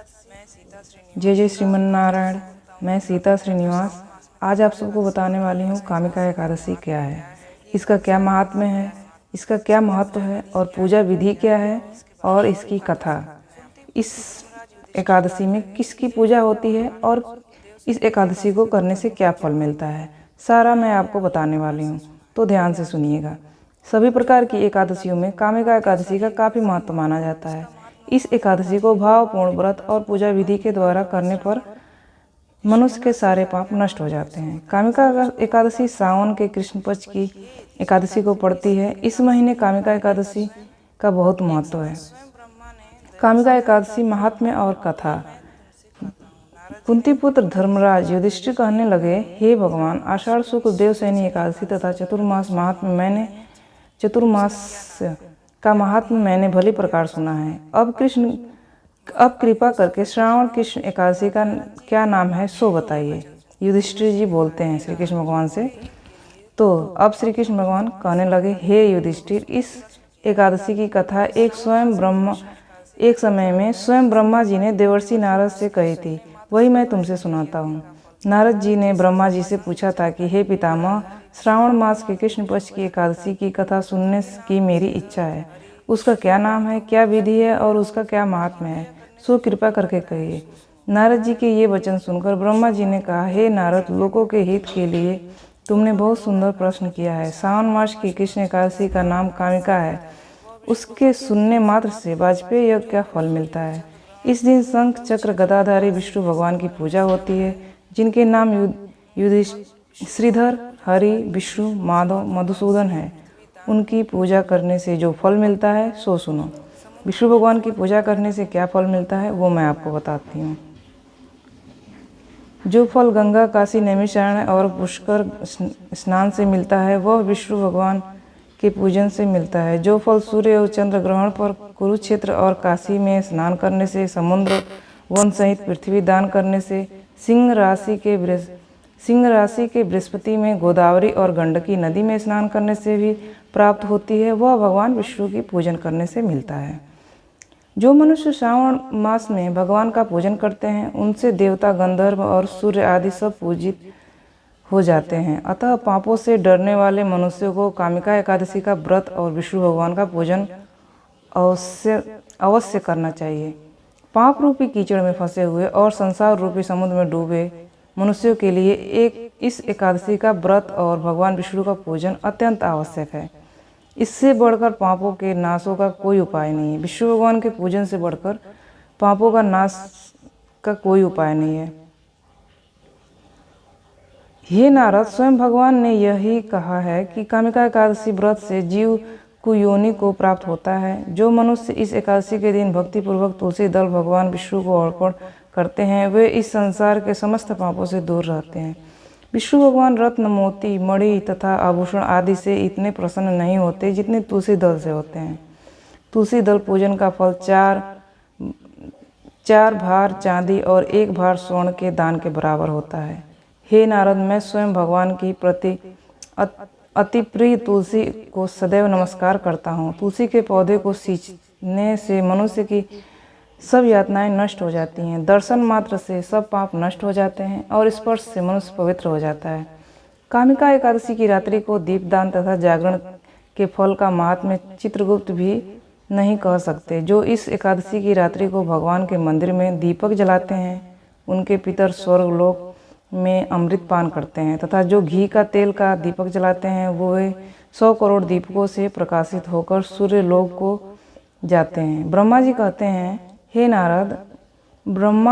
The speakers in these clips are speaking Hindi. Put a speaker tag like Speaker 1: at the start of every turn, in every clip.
Speaker 1: जय जय श्रीमन नारायण। मैं सीता श्रीनिवास आज आप सबको बताने वाली हूँ कामिका एकादशी क्या है, इसका क्या महात्म्य है, इसका क्या महत्व है और पूजा विधि क्या है और इसकी कथा। इस एकादशी में किसकी पूजा होती है और इस एकादशी को करने से क्या फल मिलता है, सारा मैं आपको बताने वाली हूँ, तो ध्यान से सुनिएगा। सभी प्रकार की एकादशियों में कामिका एकादशी का काफ़ी महत्व माना जाता है। इस एकादशी को भावपूर्ण व्रत और पूजा विधि के द्वारा करने पर मनुष्य के सारे पाप नष्ट हो जाते हैं। कामिका एकादशी सावन के कृष्ण पक्ष की एकादशी को पड़ती है। इस महीने कामिका एकादशी का बहुत महत्व है। कामिका एकादशी महात्म्य और कथा। कुंती पुत्र धर्मराज युधिष्ठिर कहने लगे, हे भगवान, आषाढ़ शुक्ल देवशयनी एकादशी तथा चतुर्मास का महात्म्य मैंने भली प्रकार सुना है। अब कृपा करके श्रावण कृष्ण एकादशी का क्या नाम है सो बताइए। युधिष्ठिर जी बोलते हैं श्री कृष्ण भगवान से। तो अब श्री कृष्ण भगवान कहने लगे, हे युधिष्ठिर, इस एकादशी की कथा एक समय में स्वयं ब्रह्मा जी ने देवर्षि नारद से कही थी, वही मैं तुमसे सुनाता हूँ। नारद जी ने ब्रह्मा जी से पूछा था कि हे पितामह, श्रावण मास के कृष्ण पक्ष की एकादशी की कथा सुनने की मेरी इच्छा है। उसका क्या नाम है, क्या विधि है और उसका क्या महात्म्य है, सो कृपा करके कहिए। नारद जी के ये वचन सुनकर ब्रह्मा जी ने कहा, हे नारद, लोगों के हित के लिए तुमने बहुत सुंदर प्रश्न किया है। सावन मास की कृष्ण एकादशी का नाम कामिका है। उसके सुनने मात्र से वाजपेय यज्ञ का फल मिलता है। इस दिन शंख चक्र गदाधारी विष्णु भगवान की पूजा होती है, जिनके नाम श्रीधर, हरि, विष्णु, माधव, मधुसूदन है। उनकी पूजा करने से जो फल मिलता है सो सुनो। विष्णु भगवान की पूजा करने से क्या फल मिलता है वो मैं आपको बताती हूँ। जो फल गंगा, काशी, नैमिषारण्य और पुष्कर स्नान से मिलता है वह विष्णु भगवान के पूजन से मिलता है। जो फल सूर्य और चंद्र ग्रहण पर, कुरुक्षेत्र और काशी में स्नान करने से, समुद्र वन सहित पृथ्वी दान करने से, सिंह राशि के बृहस्पति में, गोदावरी और गंडकी नदी में स्नान करने से भी प्राप्त होती है, वह भगवान विष्णु की पूजन करने से मिलता है। जो मनुष्य श्रावण मास में भगवान का पूजन करते हैं उनसे देवता, गंधर्व और सूर्य आदि सब पूजित हो जाते हैं। अतः पापों से डरने वाले मनुष्यों को कामिका एकादशी का व्रत और विष्णु भगवान का पूजन अवश्य करना चाहिए। पाप रूपी कीचड़ में फंसे हुए और संसार रूपी समुद्र में डूबे मनुष्यों के लिए इस एकादशी का व्रत और भगवान विष्णु का पूजन अत्यंत आवश्यक है। इससे बढ़कर पापों के नाशों का कोई उपाय नहीं है। विष्णु भगवान के पूजन से बढ़कर पापों का नाश का कोई उपाय नहीं है। हे नारद, स्वयं भगवान ने यही कहा है कि कामिका एकादशी व्रत से जीव कुयोनि को प्राप्त होता है। जो मनुष्य इस एकादशी के दिन भक्तिपूर्वक तुलसी दल भगवान विष्णु को अर्पण करते हैं वे इस संसार के समस्त पापों से दूर रहते हैं। विष्णु भगवान रत्न, मोती, मणि तथा आभूषण आदि से इतने प्रसन्न नहीं होते जितने तुलसी दल से होते हैं। तुलसी दल पूजन का फल चार भार चांदी और 1 भार स्वर्ण के दान के बराबर होता है। हे नारद, मैं स्वयं भगवान की प्रति अति प्रिय तुलसी को सदैव नमस्कार करता हूँ। तुलसी के पौधे को सींचने से मनुष्य की सब यातनाएं नष्ट हो जाती हैं। दर्शन मात्र से सब पाप नष्ट हो जाते हैं और स्पर्श से मनुष्य पवित्र हो जाता है। कामिका एकादशी की रात्रि को दीपदान तथा जागरण के फल का महात्म्य चित्रगुप्त भी नहीं कह सकते। जो इस एकादशी की रात्रि को भगवान के मंदिर में दीपक जलाते हैं उनके पितर स्वर्गलोक में अमृत पान करते हैं तथा जो घी का तेल का दीपक जलाते हैं वो 100 करोड़ दीपकों से प्रकाशित होकर सूर्य लोक को जाते हैं। ब्रह्मा जी कहते हैं, हे नारद, ब्रह्म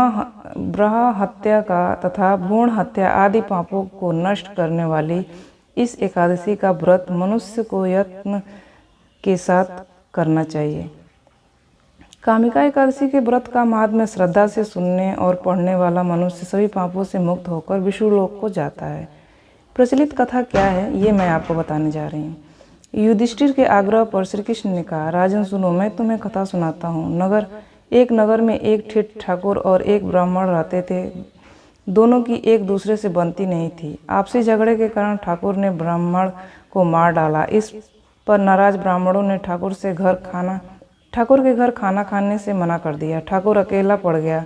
Speaker 1: हत्या का तथा भ्रूण हत्या आदि पापों को नष्ट करने वाली इस एकादशी का व्रत मनुष्य को यत्न के साथ करना चाहिए। कामिका एकादशी के व्रत का महात्म्य श्रद्धा से सुनने और पढ़ने वाला मनुष्य सभी पापों से मुक्त होकर विष्णु लोक को जाता है। प्रचलित कथा क्या है ये मैं आपको बताने जा रही हूँ। युधिष्ठिर के आग्रह पर श्री कृष्ण ने कहा, राजन सुनो, मैं तुम्हें कथा सुनाता हूँ। एक नगर में एक ठेठ ठाकुर और एक ब्राह्मण रहते थे। दोनों की एक दूसरे से बनती नहीं थी। आपसी झगड़े के कारण ठाकुर ने ब्राह्मण को मार डाला। इस पर नाराज ब्राह्मणों ने ठाकुर के घर खाना खाने से मना कर दिया। ठाकुर अकेला पड़ गया।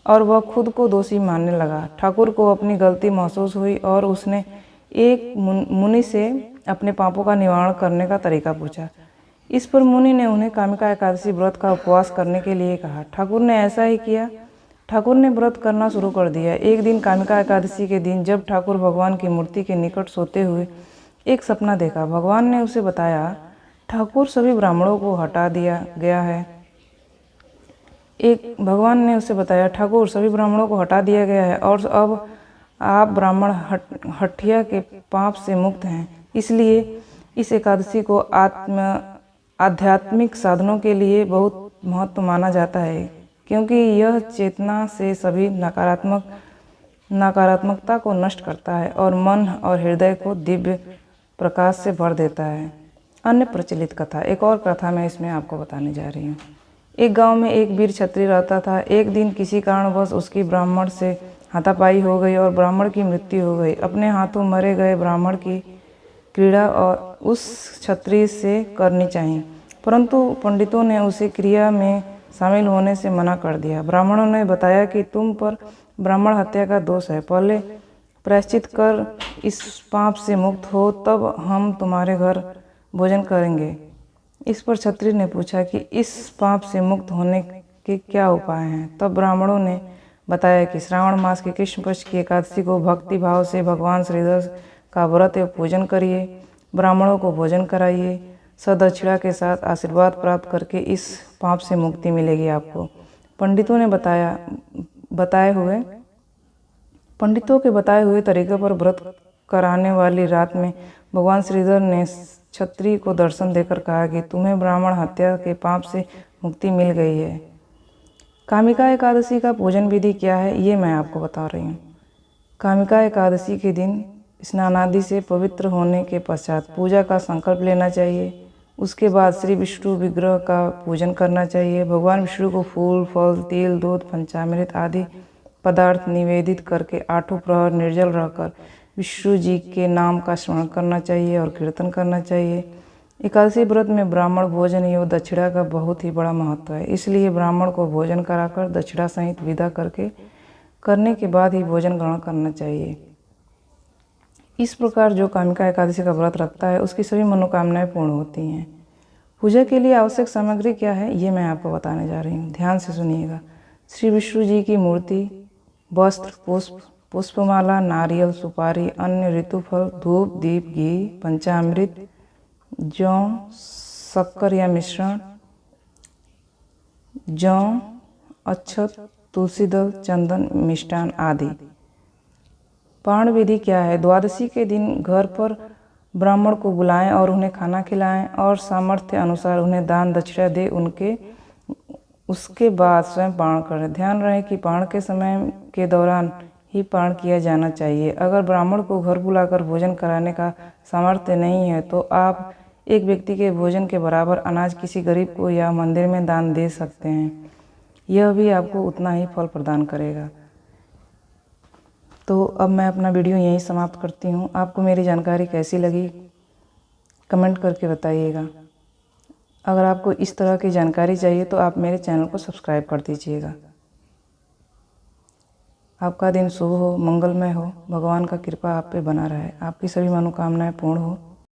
Speaker 1: और वह खुद को दोषी मानने लगा। ठाकुर को अपनी गलती महसूस हुई और उसने एक मुनि से अपने पापों का निवारण करने का तरीका पूछा। इस पर मुनि ने उन्हें कामिका एकादशी व्रत का उपवास करने के लिए कहा। ठाकुर ने ऐसा ही किया। ठाकुर ने व्रत करना शुरू कर दिया। एक दिन कामिका एकादशी के दिन जब ठाकुर भगवान की मूर्ति के निकट सोते हुए एक सपना देखा। भगवान ने उसे बताया, ठाकुर सभी ब्राह्मणों को हटा दिया गया है। भगवान ने उसे बताया, ठाकुर सभी ब्राह्मणों को हटा दिया गया है और अब आप ब्राह्मण हठिया के पाप से मुक्त हैं। इसलिए इस एकादशी को आध्यात्मिक साधनों के लिए बहुत महत्व माना जाता है, क्योंकि यह चेतना से सभी नकारात्मकता को नष्ट करता है और मन और हृदय को दिव्य प्रकाश से भर देता है। अन्य प्रचलित कथा, एक और कथा मैं इसमें आपको बताने जा रही हूँ। एक गांव में एक वीर क्षत्रिय रहता था। एक दिन किसी कारणवश उसकी ब्राह्मण से हाथापाई हो गई और ब्राह्मण की मृत्यु हो गई। अपने हाथों मरे गए ब्राह्मण की क्रीड़ा और उस क्षत्रिय से करनी चाहिए, परंतु पंडितों ने उसे क्रिया में शामिल होने से मना कर दिया। ब्राह्मणों ने बताया कि तुम पर ब्राह्मण हत्या का दोष है, पहले प्रायश्चित कर इस पाप से मुक्त हो, तब हम तुम्हारे घर भोजन करेंगे। इस पर क्षत्रिय ने पूछा कि इस पाप से मुक्त होने के क्या उपाय हैं। तब ब्राह्मणों ने बताया कि श्रावण मास के कृष्ण पक्ष की एकादशी को भक्ति भाव से भगवान श्रीधर का व्रत एवं पूजन करिए, ब्राह्मणों को भोजन कराइए, सदक्षिणा के साथ आशीर्वाद प्राप्त करके इस पाप से मुक्ति मिलेगी आपको। पंडितों के बताए हुए तरीके पर व्रत कराने वाली रात में भगवान श्रीधर ने क्षत्रिय को दर्शन देकर कहा कि तुम्हें ब्राह्मण हत्या के पाप से मुक्ति मिल गई है। कामिका एकादशी का पूजन विधि क्या है, ये मैं आपको बता रही हूँ। कामिका एकादशी के दिन स्नानादि से पवित्र होने के पश्चात पूजा का संकल्प लेना चाहिए। उसके बाद श्री विष्णु विग्रह का पूजन करना चाहिए। भगवान विष्णु को फूल, फल, तिल, दूध, पंचामृत आदि पदार्थ निवेदित करके आठों प्रहर निर्जल रहकर विष्णु जी के नाम का स्मरण करना चाहिए और कीर्तन करना चाहिए। एकादशी व्रत में ब्राह्मण भोजन एवं दक्षिणा का बहुत ही बड़ा महत्व है, इसलिए ब्राह्मण को भोजन कराकर दक्षिणा सहित विदा करने के बाद ही भोजन ग्रहण करना चाहिए। इस प्रकार जो कामिका एकादशी का व्रत रखता है उसकी सभी मनोकामनाएं पूर्ण होती हैं। पूजा के लिए आवश्यक सामग्री क्या है, ये मैं आपको बताने जा रही हूँ, ध्यान से सुनिएगा। श्री विष्णु जी की मूर्ति, वस्त्र, पुष्पमाला, नारियल, सुपारी, अन्य ऋतुफल, धूप, दीप, घी, पंचामृत, जौ, शक्कर या मिश्रण, जौ, अक्षत, तुलसी दल, चंदन, मिष्टान आदि। पारण विधि क्या है? द्वादशी के दिन घर पर ब्राह्मण को बुलाएं और उन्हें खाना खिलाएं और सामर्थ्य अनुसार उन्हें दान दक्षिणा दे उसके बाद स्वयं पारण करें। ध्यान रहे कि पारण के समय के दौरान ही पारण किया जाना चाहिए। अगर ब्राह्मण को घर बुलाकर भोजन कराने का सामर्थ्य नहीं है तो आप एक व्यक्ति के भोजन के बराबर अनाज किसी गरीब को या मंदिर में दान दे सकते हैं, यह भी आपको उतना ही फल प्रदान करेगा। तो अब मैं अपना वीडियो यहीं समाप्त करती हूँ। आपको मेरी जानकारी कैसी लगी कमेंट करके बताइएगा। अगर आपको इस तरह की जानकारी चाहिए तो आप मेरे चैनल को सब्सक्राइब कर दीजिएगा। आपका दिन शुभ हो, मंगलमय हो, भगवान का कृपा आप पे बना रहे, आपकी सभी मनोकामनाएं पूर्ण हो।